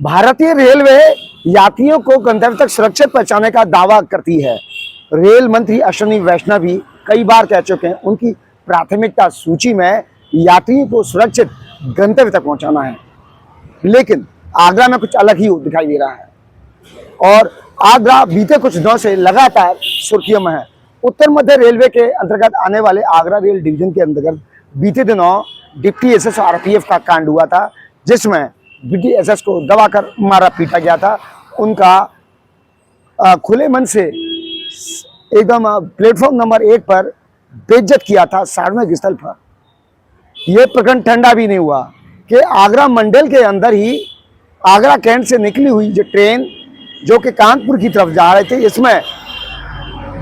भारतीय रेलवे यात्रियों को गंतव्य तक सुरक्षित पहुंचाने का दावा करती है। रेल मंत्री अश्विनी वैष्णव भी कई बार कह चुके हैं उनकी प्राथमिकता सूची में यात्रियों को सुरक्षित गंतव्य तक पहुंचाना है। लेकिन आगरा में कुछ अलग ही दिखाई दे रहा है और आगरा बीते कुछ दिनों से लगातार सुर्खियों में है। उत्तर मध्य रेलवे के अंतर्गत आने वाले आगरा रेल डिवीजन के अंतर्गत बीते दिनों डिप्टी एसएस आरपीएफ का कांड हुआ था, जिसमें डिप्टी एसएस को दबाकर मारा पीटा गया था। उनका खुले मन से एकदम प्लेटफॉर्म नंबर 1 पर बेइज्जत किया था सार्वजनिक स्थल पर। यह प्रकरण ठंडा भी नहीं हुआ कि आगरा मंडल के अंदर ही आगरा कैंट से निकली हुई जो ट्रेन जो कि कानपुर की तरफ जा रहे थे, इसमें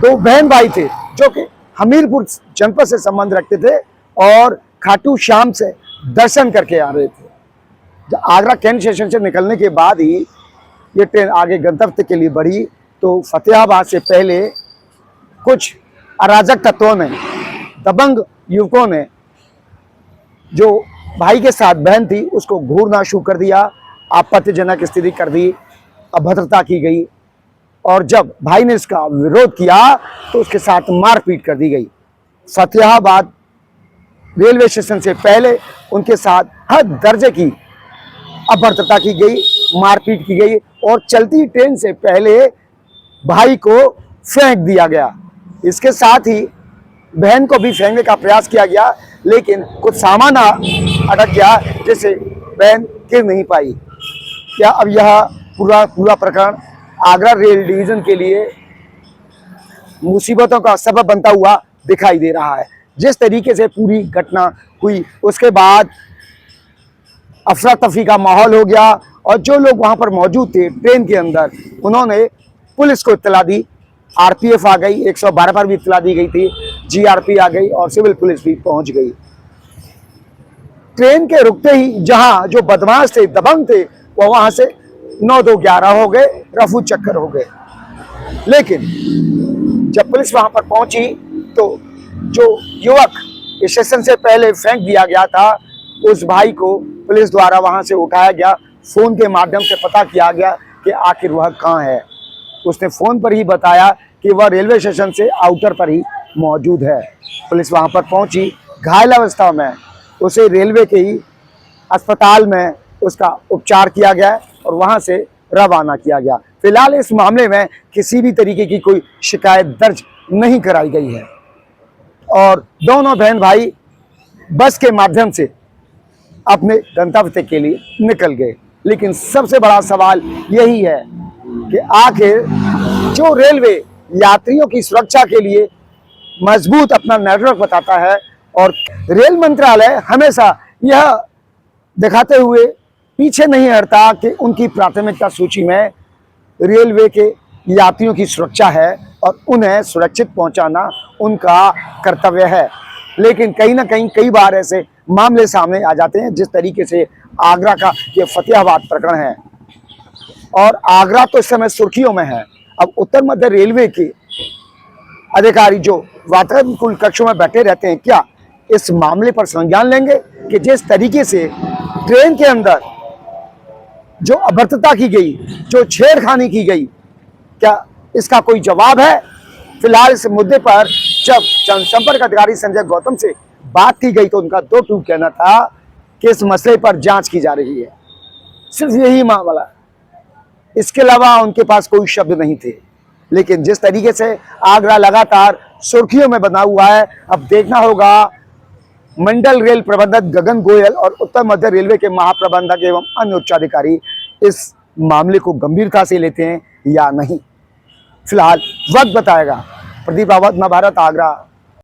2 बहन भाई थे जो कि हमीरपुर जनपद से संबंध रखते थे और खाटू श्याम से दर्शन करके आ रहे थे। जब आगरा कैंट स्टेशन से निकलने के बाद ही ये ट्रेन आगे गंतव्य के लिए बढ़ी तो फतेहाबाद से पहले कुछ अराजक तत्वों ने, दबंग युवकों ने जो भाई के साथ बहन थी उसको घूरना शुरू कर दिया, आपत्तिजनक स्थिति कर दी, अभद्रता की गई और जब भाई ने इसका विरोध किया तो उसके साथ मारपीट कर दी गई। फतेहाबाद रेलवे स्टेशन से पहले उनके साथ हर दर्जे की अभद्रता की गई, मारपीट की गई और चलती ट्रेन से पहले भाई को फेंक दिया गया। इसके साथ ही बहन को भी फेंकने का प्रयास किया गया, लेकिन कुछ सामान अटक गया जिससे बहन गिर नहीं पाई। क्या अब यह पूरा प्रकरण आगरा रेल डिवीजन के लिए मुसीबतों का सबब बनता हुआ दिखाई दे रहा है। जिस तरीके से पूरी घटना हुई उसके बाद अफरा तफरी का माहौल हो गया और जो लोग वहां पर मौजूद थे ट्रेन के अंदर उन्होंने पुलिस को इत्तला दी। आरपीएफ आ गई, 112 पर भी इत्तला दी गई थी, जीआरपी आ गई और सिविल पुलिस भी पहुंच गई। ट्रेन के रुकते ही जहां जो बदमाश थे, दबंग थे, वो वहां से 9-2-11 हो गए, रफू चक्कर हो गए। लेकिन जब पुलिस वहां पर पहुंची तो जो युवक स्टेशन से पहले फेंक दिया गया था उस भाई को पुलिस द्वारा वहां से उठाया गया। फोन के माध्यम से पता किया गया कि आखिर वह कहां है। उसने फोन पर ही बताया कि वह रेलवे स्टेशन से आउटर पर ही मौजूद है। पुलिस वहां पर पहुंची, घायल अवस्था में उसे रेलवे के ही अस्पताल में उसका उपचार किया गया और वहां से रवाना किया गया। फिलहाल इस मामले में किसी भी तरीके की कोई शिकायत दर्ज नहीं कराई गई है और दोनों बहन भाई बस के माध्यम से अपने गंतव्य के लिए निकल गए। लेकिन सबसे बड़ा सवाल यही है कि आखिर जो रेलवे यात्रियों की सुरक्षा के लिए मजबूत अपना नेटवर्क बताता है और रेल मंत्रालय हमेशा यह दिखाते हुए पीछे नहीं हटता कि उनकी प्राथमिकता सूची में रेलवे के यात्रियों की सुरक्षा है और उन्हें सुरक्षित पहुंचाना उनका कर्तव्य है। लेकिन कहीं ना कहीं कई बार ऐसे मामले सामने आ जाते हैं जिस तरीके से आगरा का ये फतेहाबाद प्रकरण है और आगरा तो इस समय सुर्खियों में है। अब उत्तर मध्य रेलवे के अधिकारी जो वातानुकूल कक्षों में बैठे रहते हैं, क्या इस मामले पर संज्ञान लेंगे कि जिस तरीके से ट्रेन के अंदर जो अभद्रता की गई, जो छेड़खानी की गई, क्या इसका कोई जवाब है? फिलहाल इस मुद्दे पर जब जनसंपर्क अधिकारी संजय गौतम से बात की गई तो उनका 2 टूक कहना था कि इस मसले पर जांच की जा रही है। सिर्फ यही मामला, इसके अलावा उनके पास कोई शब्द नहीं थे। लेकिन जिस तरीके से आगरा लगातार सुर्खियों में बना हुआ है, अब देखना होगा मंडल रेल प्रबंधक गगन गोयल और उत्तर मध्य रेलवे के महाप्रबंधक एवं अन्य उच्चाधिकारी इस मामले को गंभीरता से लेते हैं या नहीं। फिलहाल वक्त बताएगा। प्रदीप रावत, नवभारत, आगरा।